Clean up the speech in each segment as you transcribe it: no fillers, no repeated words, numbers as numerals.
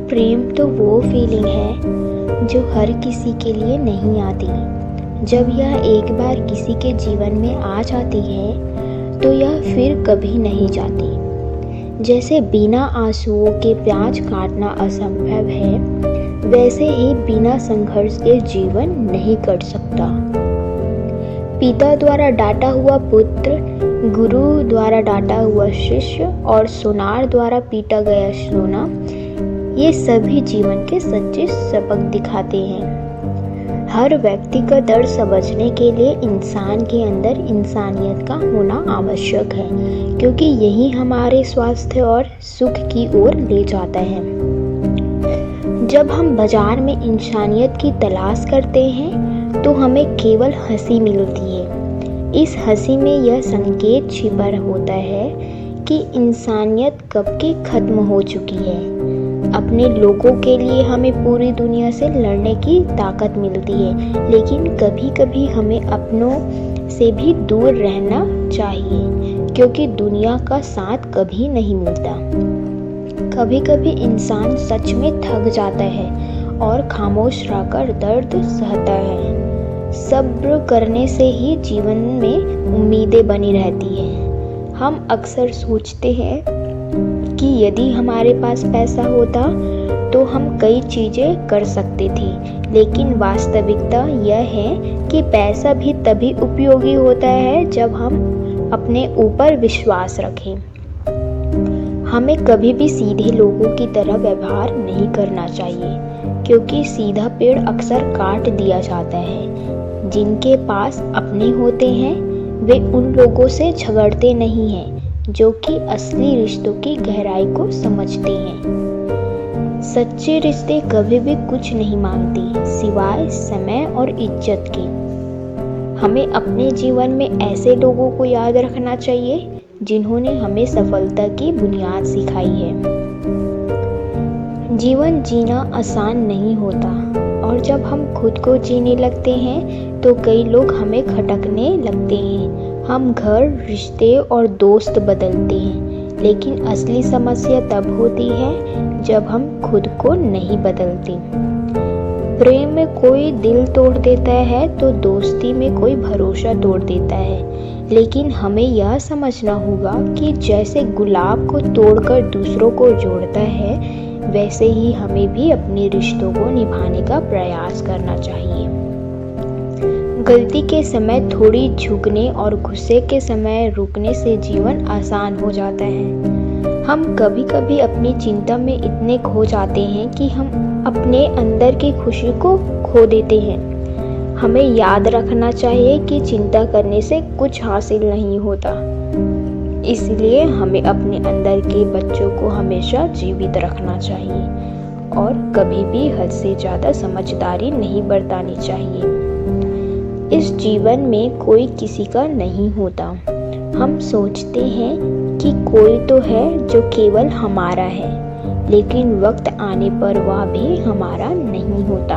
प्रेम तो वो फीलिंग है जो हर किसी के लिए नहीं आती। जब यह एक बार किसी के जीवन में आ जाती है तो यह फिर कभी नहीं जाती। जैसे बिना आंसुओं के प्याज काटना असंभव है, वैसे ही बिना संघर्ष के जीवन नहीं कट सकता। पिता द्वारा डांटा हुआ पुत्र, गुरु द्वारा डांटा हुआ शिष्य और सोनार द्वारा पीटा गया सोना, ये सभी जीवन के सच्चे सबक दिखाते हैं। हर व्यक्ति का दर्द समझने के लिए इंसान के अंदर इंसानियत का होना आवश्यक है, क्योंकि यही हमारे स्वास्थ्य और सुख की ओर ले जाता है। जब हम बाजार में इंसानियत की तलाश करते हैं तो हमें केवल हंसी मिलती है। इस हंसी में यह संकेत छिपा होता है कि इंसानियत कब की खत्म हो चुकी है। अपने लोगों के लिए हमें पूरी दुनिया से लड़ने की ताकत मिलती है, लेकिन कभी कभी हमें अपनों से भी दूर रहना चाहिए, क्योंकि दुनिया का साथ कभी नहीं मिलता। कभी कभी इंसान सच में थक जाता है और खामोश रहकर दर्द सहता है। सब्र करने से ही जीवन में उम्मीदें बनी रहती हैं। हम अक्सर सोचते हैं कि यदि हमारे पास पैसा होता तो हम कई चीज़ें कर सकते थे, लेकिन वास्तविकता यह है कि पैसा भी तभी उपयोगी होता है जब हम अपने ऊपर विश्वास रखें। हमें कभी भी सीधे लोगों की तरह व्यवहार नहीं करना चाहिए, क्योंकि सीधा पेड़ अक्सर काट दिया जाता है। जिनके पास अपने होते हैं वे उन लोगों से झगड़ते नहीं हैं जो कि असली रिश्तों की गहराई को समझते हैं। सच्चे रिश्ते कभी भी कुछ नहीं मांगते सिवाय समय और इज्जत के। हमें अपने जीवन में ऐसे लोगों को याद रखना चाहिए जिन्होंने हमें सफलता की बुनियाद सिखाई है। जीवन जीना आसान नहीं होता, और जब हम खुद को जीने लगते हैं तो कई लोग हमें खटकने लगते हैं। हम घर, रिश्ते और दोस्त बदलते हैं, लेकिन असली समस्या तब होती है जब हम खुद को नहीं बदलते। प्रेम में कोई दिल तोड़ देता है तो दोस्ती में कोई भरोसा तोड़ देता है। लेकिन हमें यह समझना होगा कि जैसे गुलाब को तोड़कर दूसरों को जोड़ता है, वैसे ही हमें भी अपने रिश्तों को निभाने का प्रयास करना चाहिए। गलती के समय थोड़ी झुकने और गुस्से के समय रुकने से जीवन आसान हो जाता है। हम कभी कभी अपनी चिंता में इतने खो जाते हैं कि हम अपने अंदर की खुशी को खो देते हैं। हमें याद रखना चाहिए कि चिंता करने से कुछ हासिल नहीं होता, इसलिए हमें अपने अंदर के बच्चों को हमेशा जीवित रखना चाहिए और कभी भी हद से ज़्यादा समझदारी नहीं बरतनी चाहिए। इस जीवन में कोई किसी का नहीं होता। हम सोचते हैं कि कोई तो है जो केवल हमारा है, लेकिन वक्त आने पर वह भी हमारा नहीं होता।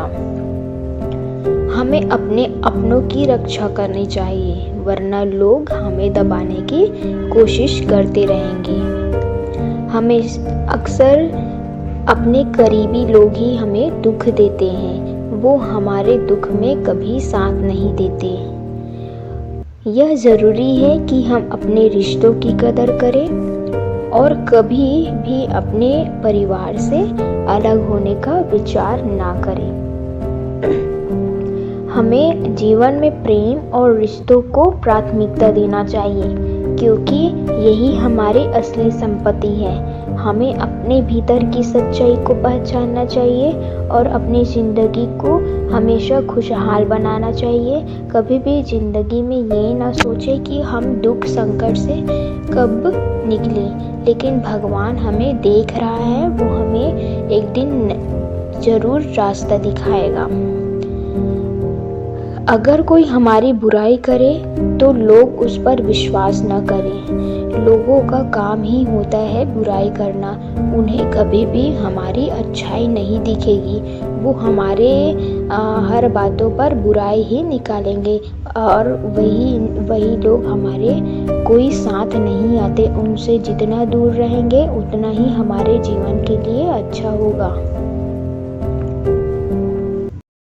हमें अपने अपनों की रक्षा करनी चाहिए, वरना लोग हमें दबाने की कोशिश करते रहेंगे। हमें अक्सर अपने करीबी लोग ही हमें दुख देते हैं, वो हमारे दुख में कभी साथ नहीं देते। यह ज़रूरी है कि हम अपने रिश्तों की कदर करें और कभी भी अपने परिवार से अलग होने का विचार ना करें। हमें जीवन में प्रेम और रिश्तों को प्राथमिकता देना चाहिए, क्योंकि यही हमारी असली संपत्ति है। हमें अपने भीतर की सच्चाई को पहचानना चाहिए और अपनी ज़िंदगी को हमेशा खुशहाल बनाना चाहिए। कभी भी ज़िंदगी में ये ना सोचें कि हम दुख संकट से कब निकले, लेकिन भगवान हमें देख रहा है, वो हमें एक दिन ज़रूर रास्ता दिखाएगा। अगर कोई हमारी बुराई करे तो लोग उस पर विश्वास न करें। लोगों का काम ही होता है बुराई करना। उन्हें कभी भी हमारी अच्छाई नहीं दिखेगी। वो हमारे हर बातों पर बुराई ही निकालेंगे। और वही वही लोग हमारे कोई साथ नहीं आते, उनसे जितना दूर रहेंगे उतना ही हमारे जीवन के लिए अच्छा होगा।